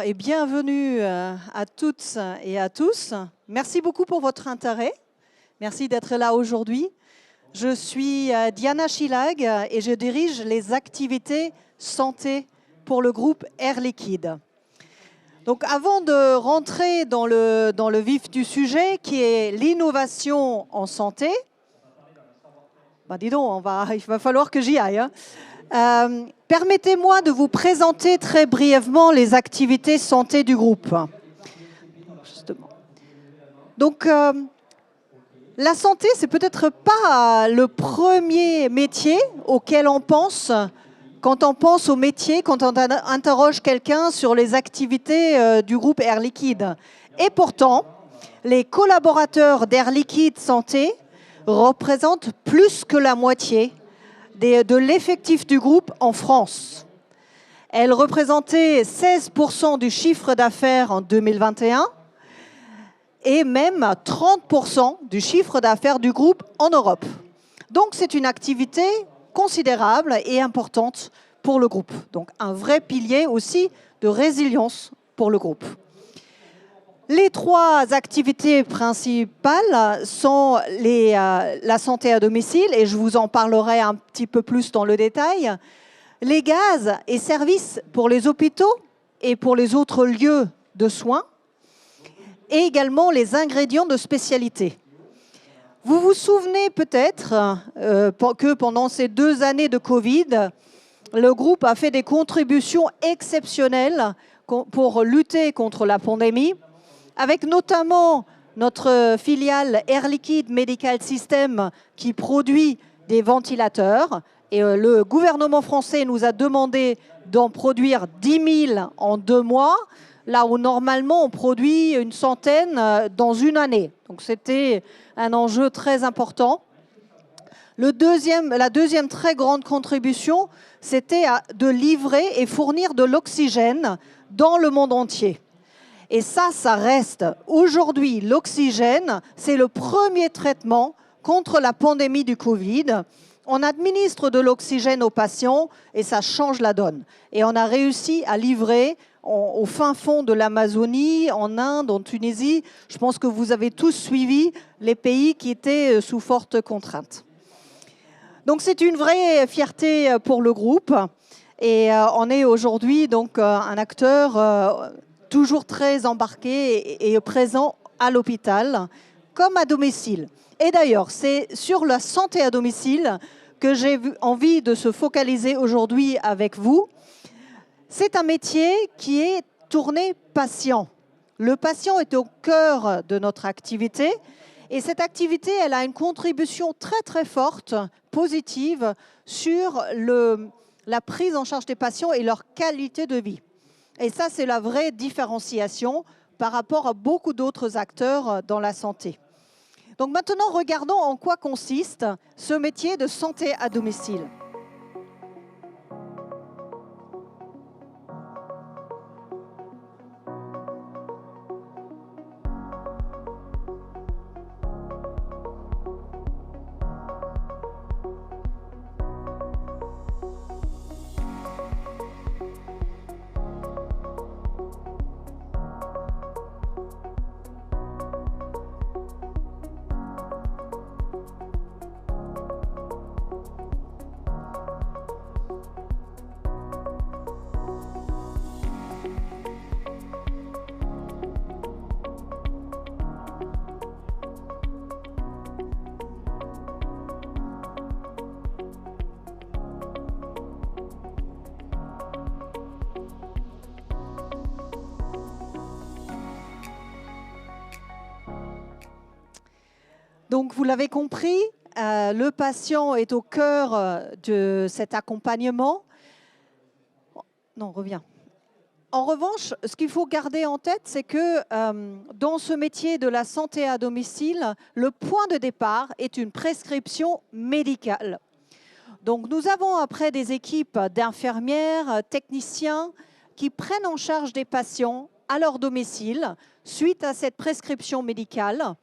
et bienvenue à toutes et à tous. Merci beaucoup pour votre intérêt. Merci d'être là aujourd'hui. Je suis Diana Schilag et je dirige les activités santé pour le groupe Air Liquide. Donc avant de rentrer dans le vif du sujet qui est l'innovation en santé, dis donc, il va falloir que j'y aille. Permettez-moi de vous présenter très brièvement les activités santé du groupe. Justement. Donc, la santé, c'est peut-être pas le premier métier auquel on pense quand on pense au métier, quand on interroge quelqu'un sur les activités du groupe Air Liquide. Et pourtant, les collaborateurs d'Air Liquide Santé représentent plus que la moitié de l'effectif du groupe en France. Elle représentait 16% du chiffre d'affaires en 2021 et même 30% du chiffre d'affaires du groupe en Europe. Donc c'est une activité considérable et importante pour le groupe. Donc un vrai pilier aussi de résilience pour le groupe. Les trois activités principales sont la santé à domicile, et je vous en parlerai un petit peu plus dans le détail, les gaz et services pour les hôpitaux et pour les autres lieux de soins, et également les ingrédients de spécialité. Vous vous souvenez peut-être que pendant ces 2 années de Covid, le groupe a fait des contributions exceptionnelles pour lutter contre la pandémie, avec notamment notre filiale Air Liquide Medical System qui produit des ventilateurs. Et le gouvernement français nous a demandé d'en produire 10 000 en 2 mois, là où normalement on produit une centaine dans une année. Donc c'était un enjeu très important. La deuxième très grande contribution, c'était de livrer et fournir de l'oxygène dans le monde entier. Et ça reste. Aujourd'hui, l'oxygène, c'est le premier traitement contre la pandémie du Covid. On administre de l'oxygène aux patients et ça change la donne. Et on a réussi à livrer au fin fond de l'Amazonie, en Inde, en Tunisie. Je pense que vous avez tous suivi les pays qui étaient sous forte contrainte. Donc c'est une vraie fierté pour le groupe. Et on est aujourd'hui donc un acteur toujours très embarqué et présent à l'hôpital, comme à domicile. Et d'ailleurs, c'est sur la santé à domicile que j'ai envie de se focaliser aujourd'hui avec vous. C'est un métier qui est tourné patient. Le patient est au cœur de notre activité. Et cette activité, elle a une contribution très très forte, positive, sur la prise en charge des patients et leur qualité de vie. Et ça, c'est la vraie différenciation par rapport à beaucoup d'autres acteurs dans la santé. Donc maintenant, regardons en quoi consiste ce métier de santé à domicile. Donc, vous l'avez compris, le patient est au cœur de cet accompagnement. Non, reviens. En revanche, ce qu'il faut garder en tête, c'est que dans ce métier de la santé à domicile, le point de départ est une prescription médicale. Donc, nous avons après des équipes d'infirmières, techniciens qui prennent en charge des patients à leur domicile suite à cette prescription médicale.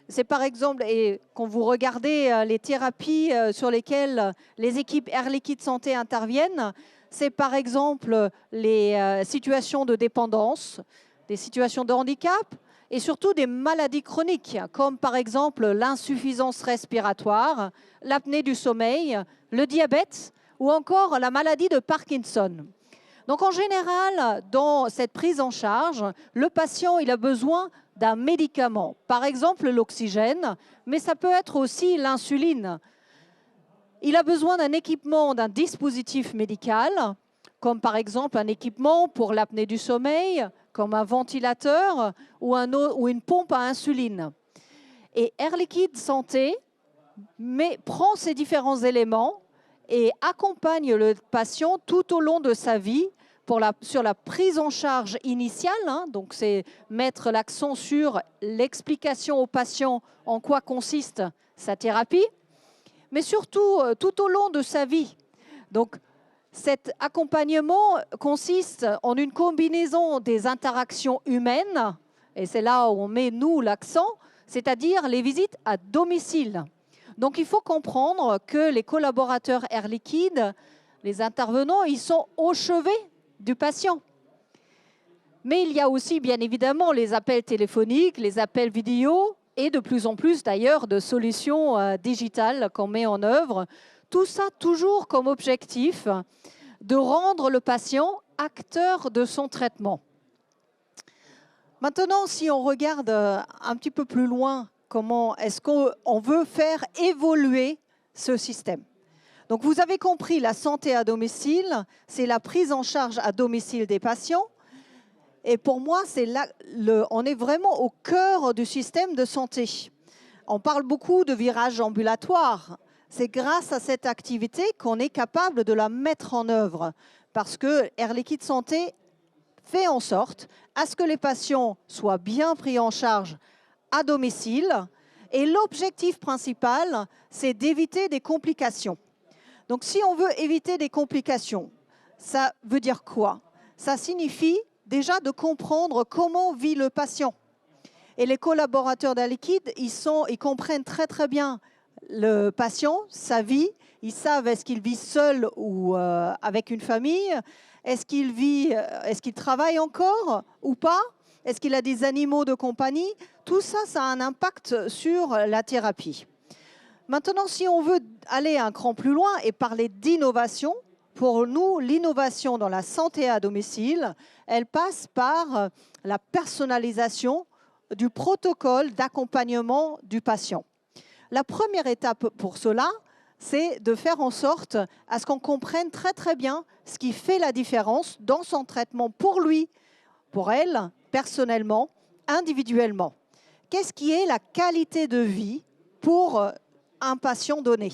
C'est par exemple, et quand vous regardez les thérapies sur lesquelles les équipes Air Liquide Santé interviennent, c'est par exemple les situations de dépendance, des situations de handicap et surtout des maladies chroniques, comme par exemple l'insuffisance respiratoire, l'apnée du sommeil, le diabète ou encore la maladie de Parkinson. Donc en général, dans cette prise en charge, le patient il a besoin d'un médicament, par exemple l'oxygène, mais ça peut être aussi l'insuline. Il a besoin d'un équipement, d'un dispositif médical, comme par exemple un équipement pour l'apnée du sommeil, comme un ventilateur ou une pompe à insuline. Et Air Liquide Santé prend ces différents éléments et accompagne le patient tout au long de sa vie sur la prise en charge initiale. Donc c'est mettre l'accent sur l'explication au patient en quoi consiste sa thérapie, mais surtout tout au long de sa vie. Donc cet accompagnement consiste en une combinaison des interactions humaines, et c'est là où on met, nous, l'accent, c'est-à-dire les visites à domicile. Donc il faut comprendre que les collaborateurs Air Liquide, les intervenants, ils sont au chevet du patient. Mais il y a aussi, bien évidemment, les appels téléphoniques, les appels vidéo, et de plus en plus, d'ailleurs, de solutions digitales qu'on met en œuvre. Tout ça toujours comme objectif de rendre le patient acteur de son traitement. Maintenant, si on regarde un petit peu plus loin, comment est-ce qu'on veut faire évoluer ce système? Donc vous avez compris, la santé à domicile, c'est la prise en charge à domicile des patients. Et pour moi, on est vraiment au cœur du système de santé. On parle beaucoup de virage ambulatoire. C'est grâce à cette activité qu'on est capable de la mettre en œuvre. Parce que Air Liquide Santé fait en sorte à ce que les patients soient bien pris en charge à domicile. Et l'objectif principal, c'est d'éviter des complications. Donc si on veut éviter des complications, ça veut dire quoi? Ça signifie déjà de comprendre comment vit le patient. Et les collaborateurs d'Air Liquide, ils comprennent très très bien le patient, sa vie. Ils savent est-ce qu'il vit seul ou avec une famille, est-ce qu'il travaille encore ou pas, est-ce qu'il a des animaux de compagnie. Tout ça, ça a un impact sur la thérapie. Maintenant, si on veut aller un cran plus loin et parler d'innovation, pour nous, l'innovation dans la santé à domicile, elle passe par la personnalisation du protocole d'accompagnement du patient. La première étape pour cela, c'est de faire en sorte à ce qu'on comprenne très très bien ce qui fait la différence dans son traitement pour lui, pour elle, personnellement, individuellement. Qu'est-ce qui est la qualité de vie pour un patient donné?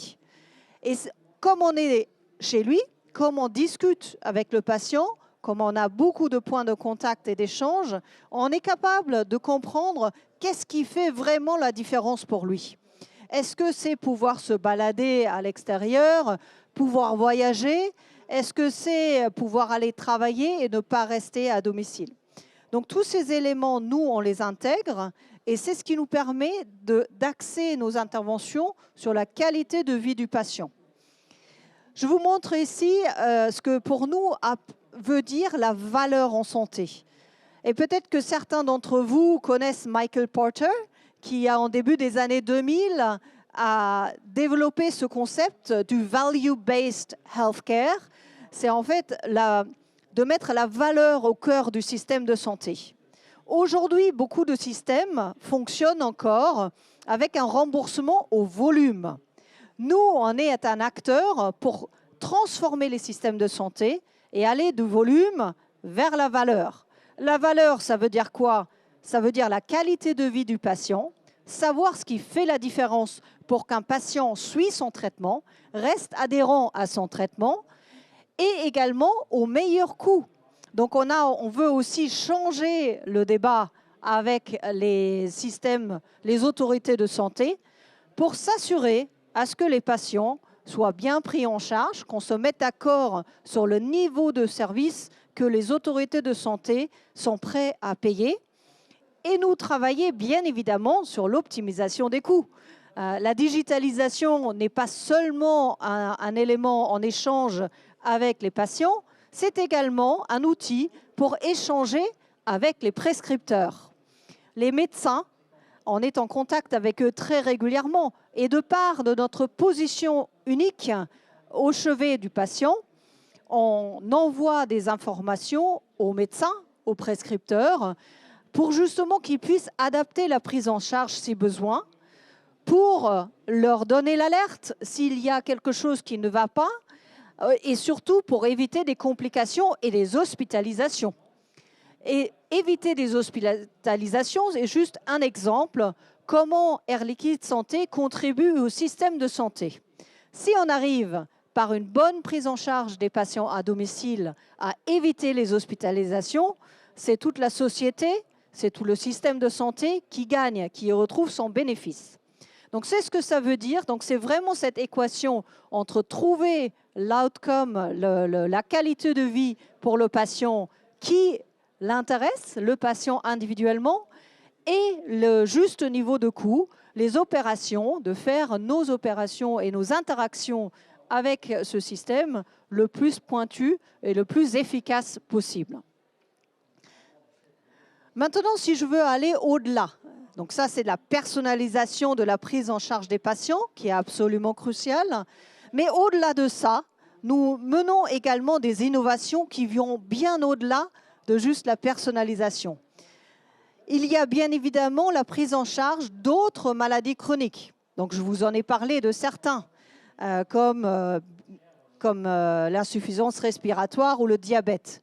Et comme on est chez lui, comme on discute avec le patient, comme on a beaucoup de points de contact et d'échange, on est capable de comprendre qu'est-ce qui fait vraiment la différence pour lui. Est-ce que c'est pouvoir se balader à l'extérieur, pouvoir voyager? Est-ce que c'est pouvoir aller travailler et ne pas rester à domicile? Donc tous ces éléments, nous, on les intègre et c'est ce qui nous permet d'axer nos interventions sur la qualité de vie du patient. Je vous montre ici ce que pour nous veut dire la valeur en santé. Et peut-être que certains d'entre vous connaissent Michael Porter, qui en début des années 2000 a développé ce concept du value-based healthcare. C'est en fait de mettre la valeur au cœur du système de santé. Aujourd'hui, beaucoup de systèmes fonctionnent encore avec un remboursement au volume. Nous, on est un acteur pour transformer les systèmes de santé et aller du volume vers la valeur. La valeur, ça veut dire quoi? Ça veut dire la qualité de vie du patient, savoir ce qui fait la différence pour qu'un patient suive son traitement, reste adhérent à son traitement et également au meilleur coût. Donc on veut aussi changer le débat avec les systèmes, les autorités de santé pour s'assurer à ce que les patients soient bien pris en charge, qu'on se mette d'accord sur le niveau de service que les autorités de santé sont prêtes à payer. Et nous travailler bien évidemment sur l'optimisation des coûts. La digitalisation n'est pas seulement un élément en échange avec les patients, c'est également un outil pour échanger avec les prescripteurs. Les médecins, on est en contact avec eux très régulièrement et de part de notre position unique au chevet du patient, on envoie des informations aux médecins, aux prescripteurs, pour justement qu'ils puissent adapter la prise en charge si besoin, pour leur donner l'alerte s'il y a quelque chose qui ne va pas, et surtout pour éviter des complications et des hospitalisations. Et éviter des hospitalisations, c'est juste un exemple comment Air Liquide Santé contribue au système de santé. Si on arrive par une bonne prise en charge des patients à domicile à éviter les hospitalisations, c'est toute la société, c'est tout le système de santé qui gagne, qui retrouve son bénéfice. Donc c'est ce que ça veut dire. Donc c'est vraiment cette équation entre trouver l'outcome, la qualité de vie pour le patient qui l'intéresse, le patient individuellement, et le juste niveau de coût, les opérations, de faire nos opérations et nos interactions avec ce système le plus pointu et le plus efficace possible. Maintenant, si je veux aller au-delà, donc ça c'est la personnalisation de la prise en charge des patients qui est absolument cruciale, mais au-delà de ça, nous menons également des innovations qui vont bien au-delà de juste la personnalisation. Il y a bien évidemment la prise en charge d'autres maladies chroniques. Donc je vous en ai parlé de certains, comme l'insuffisance respiratoire ou le diabète.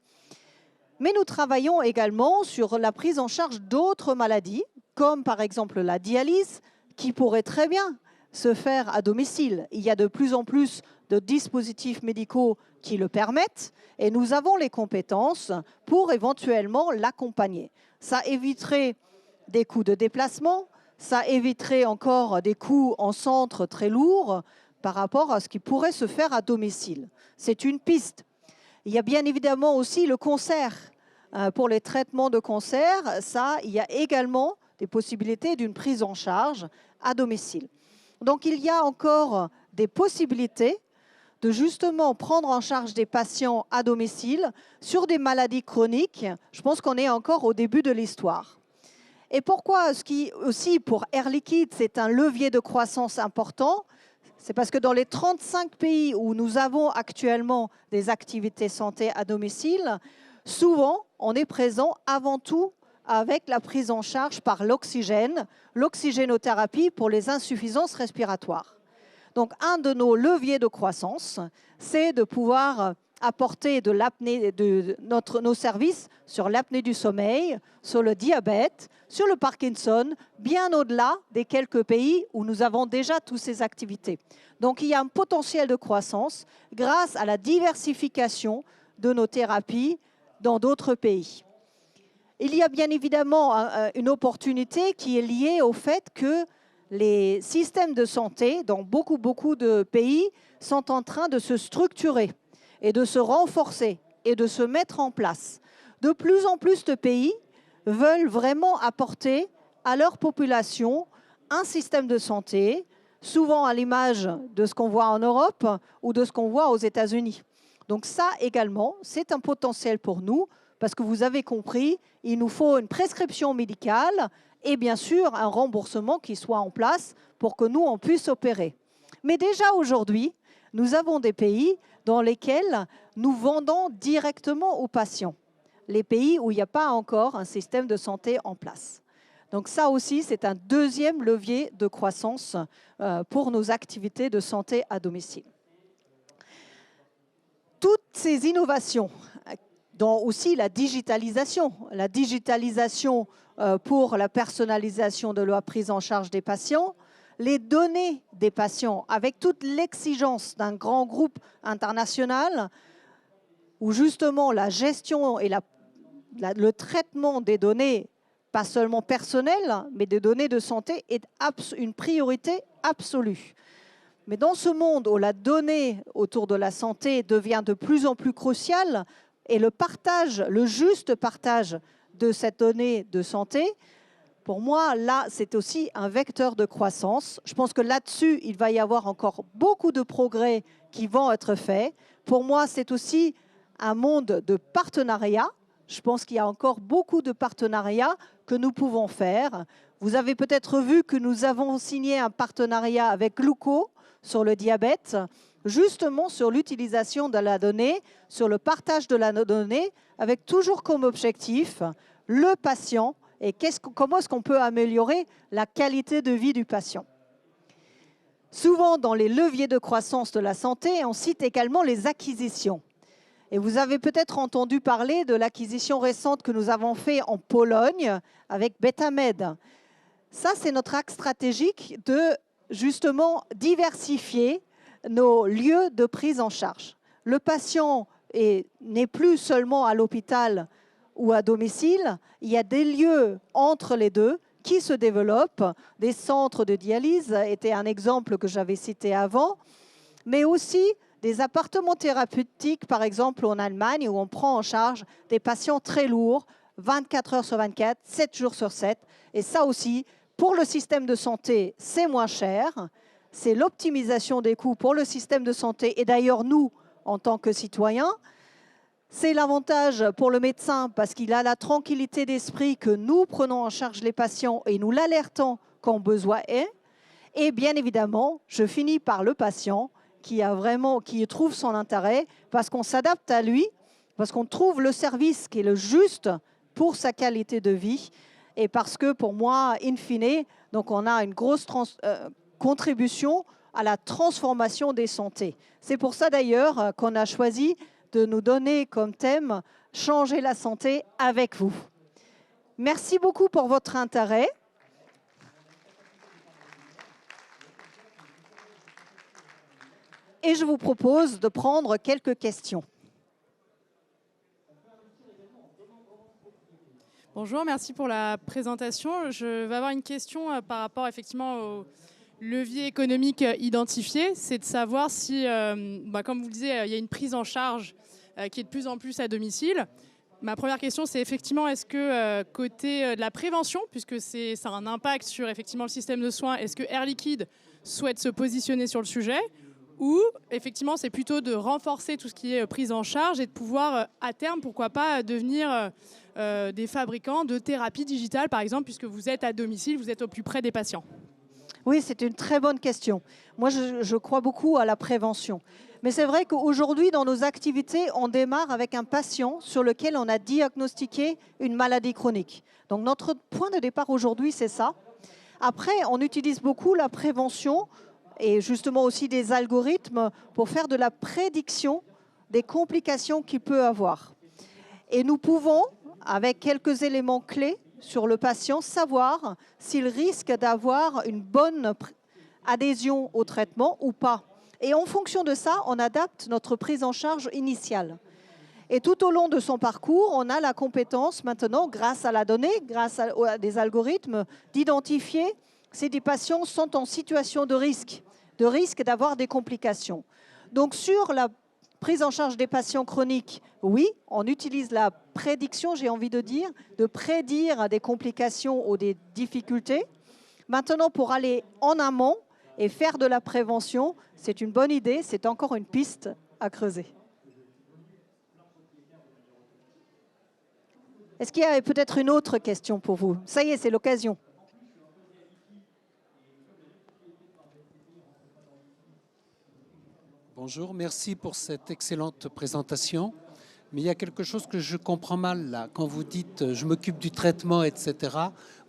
Mais nous travaillons également sur la prise en charge d'autres maladies, comme par exemple la dialyse, qui pourrait très bien se faire à domicile. Il y a de plus en plus de dispositifs médicaux qui le permettent et nous avons les compétences pour éventuellement l'accompagner. Ça éviterait des coûts de déplacement, ça éviterait encore des coûts en centre très lourds par rapport à ce qui pourrait se faire à domicile. C'est une piste. Il y a bien évidemment aussi le cancer. Pour les traitements de cancer, il y a également des possibilités d'une prise en charge à domicile. Donc il y a encore des possibilités de justement prendre en charge des patients à domicile sur des maladies chroniques. Je pense qu'on est encore au début de l'histoire. Et pourquoi ce qui aussi pour Air Liquide, c'est un levier de croissance important? C'est parce que dans les 35 pays où nous avons actuellement des activités santé à domicile, souvent on est présent avant tout avec la prise en charge par l'oxygénothérapie pour les insuffisances respiratoires. Donc un de nos leviers de croissance, c'est de pouvoir apporter nos services sur l'apnée du sommeil, sur le diabète, sur le Parkinson, bien au-delà des quelques pays où nous avons déjà toutes ces activités. Donc il y a un potentiel de croissance grâce à la diversification de nos thérapies dans d'autres pays. Il y a bien évidemment une opportunité qui est liée au fait que les systèmes de santé dans beaucoup de pays sont en train de se structurer et de se renforcer et de se mettre en place. De plus en plus de pays veulent vraiment apporter à leur population un système de santé, souvent à l'image de ce qu'on voit en Europe ou de ce qu'on voit aux États-Unis. Donc ça également, c'est un potentiel pour nous, parce que vous avez compris, il nous faut une prescription médicale et bien sûr un remboursement qui soit en place pour que nous, on puisse opérer. Mais déjà aujourd'hui, nous avons des pays dans lesquels nous vendons directement aux patients, les pays où il n'y a pas encore un système de santé en place. Donc ça aussi, c'est un deuxième levier de croissance pour nos activités de santé à domicile. Toutes ces innovations, dont aussi la digitalisation pour la personnalisation de la prise en charge des patients, les données des patients, avec toute l'exigence d'un grand groupe international, où justement la gestion et le traitement des données, pas seulement personnelles, mais des données de santé, est une priorité absolue. Mais dans ce monde où la donnée autour de la santé devient de plus en plus cruciale, et le juste partage de cette donnée de santé, pour moi, là, c'est aussi un vecteur de croissance. Je pense que là-dessus, il va y avoir encore beaucoup de progrès qui vont être faits. Pour moi, c'est aussi un monde de partenariat. Je pense qu'il y a encore beaucoup de partenariats que nous pouvons faire. Vous avez peut-être vu que nous avons signé un partenariat avec Gluco sur le diabète, justement sur l'utilisation de la donnée, sur le partage de la donnée, avec toujours comme objectif le patient et comment est-ce qu'on peut améliorer la qualité de vie du patient. Souvent, dans les leviers de croissance de la santé, on cite également les acquisitions. Et vous avez peut-être entendu parler de l'acquisition récente que nous avons faite en Pologne avec Betamed. Ça, c'est notre axe stratégique de justement diversifier nos lieux de prise en charge. Le patient n'est plus seulement à l'hôpital ou à domicile, il y a des lieux entre les deux qui se développent. Des centres de dialyse était un exemple que j'avais cité avant, mais aussi des appartements thérapeutiques, par exemple en Allemagne, où on prend en charge des patients très lourds, 24 heures sur 24, 7 jours sur 7. Et ça aussi, pour le système de santé, c'est moins cher. C'est l'optimisation des coûts pour le système de santé. Et d'ailleurs, nous, en tant que citoyens, c'est l'avantage pour le médecin parce qu'il a la tranquillité d'esprit que nous prenons en charge les patients et nous l'alertons quand besoin est. Et bien évidemment, je finis par le patient qui trouve son intérêt parce qu'on s'adapte à lui, parce qu'on trouve le service qui est le juste pour sa qualité de vie et parce que pour moi, in fine, donc on a une grosse contribution à la transformation des santé. C'est pour ça d'ailleurs qu'on a choisi de nous donner comme thème « Changer la santé avec vous ». Merci beaucoup pour votre intérêt. Et je vous propose de prendre quelques questions. Bonjour, merci pour la présentation. Je vais avoir une question par rapport effectivement au levier économique identifié. C'est de savoir si, comme vous le disiez, il y a une prise en charge qui est de plus en plus à domicile. Ma première question, c'est effectivement, est-ce que côté de la prévention, puisque ça a un impact sur effectivement le système de soins, est-ce que Air Liquide souhaite se positionner sur le sujet ? Ou effectivement, c'est plutôt de renforcer tout ce qui est prise en charge et de pouvoir, à terme, pourquoi pas, devenir des fabricants de thérapie digitale, par exemple, puisque vous êtes à domicile, vous êtes au plus près des patients. Oui, c'est une très bonne question. Moi, je crois beaucoup à la prévention. Mais c'est vrai qu'aujourd'hui, dans nos activités, on démarre avec un patient sur lequel on a diagnostiqué une maladie chronique. Donc, notre point de départ aujourd'hui, c'est ça. Après, on utilise beaucoup la prévention et justement aussi des algorithmes pour faire de la prédiction des complications qu'il peut avoir. Et nous pouvons, avec quelques éléments clés sur le patient, savoir s'il risque d'avoir une bonne adhésion au traitement ou pas. Et en fonction de ça, on adapte notre prise en charge initiale. Et tout au long de son parcours, on a la compétence maintenant, grâce à la donnée, grâce à des algorithmes, d'identifier si des patients sont en situation de risque d'avoir des complications. Donc sur la prise en charge des patients chroniques, oui, on utilise la prédiction, j'ai envie de dire, de prédire des complications ou des difficultés. Maintenant, pour aller en amont et faire de la prévention, c'est une bonne idée, c'est encore une piste à creuser. Est-ce qu'il y a peut-être une autre question pour vous? Ça y est, c'est l'occasion. Bonjour, merci pour cette excellente présentation. Mais il y a quelque chose que je comprends mal là. Quand vous dites « je m'occupe du traitement », etc.,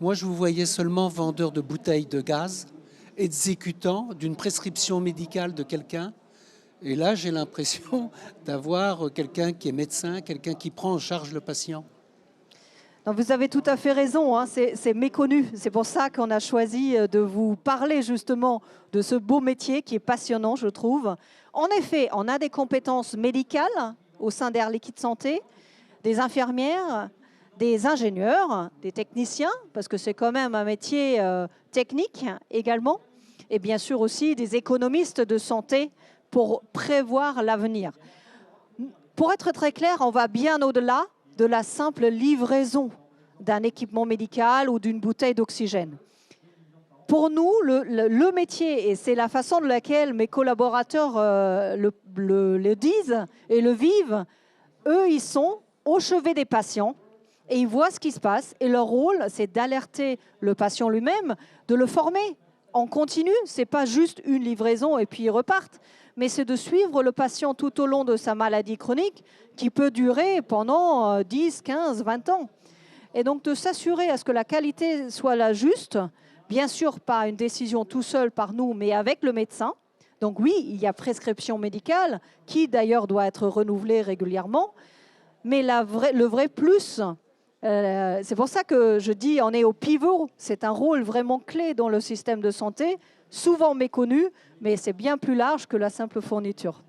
moi je vous voyais seulement vendeur de bouteilles de gaz, exécutant d'une prescription médicale de quelqu'un. Et là, j'ai l'impression d'avoir quelqu'un qui est médecin, quelqu'un qui prend en charge le patient. Non, vous avez tout à fait raison, hein, c'est méconnu. C'est pour ça qu'on a choisi de vous parler justement de ce beau métier qui est passionnant, je trouve. En effet, on a des compétences médicales au sein d'Air Liquide Santé, des infirmières, des ingénieurs, des techniciens, parce que c'est quand même un métier technique également, et bien sûr aussi des économistes de santé pour prévoir l'avenir. Pour être très clair, on va bien au-delà de la simple livraison d'un équipement médical ou d'une bouteille d'oxygène. Pour nous, le métier, et c'est la façon de laquelle mes collaborateurs le disent et le vivent, eux, ils sont au chevet des patients et ils voient ce qui se passe. Et leur rôle, c'est d'alerter le patient lui-même, de le former en continu. Ce n'est pas juste une livraison et puis ils repartent, mais c'est de suivre le patient tout au long de sa maladie chronique qui peut durer pendant 10, 15, 20 ans. Et donc de s'assurer à ce que la qualité soit la juste, bien sûr pas une décision tout seul par nous, mais avec le médecin. Donc oui, il y a prescription médicale qui d'ailleurs doit être renouvelée régulièrement, mais le vrai plus, c'est pour ça que je dis on est au pivot, c'est un rôle vraiment clé dans le système de santé, souvent méconnu, mais c'est bien plus large que la simple fourniture.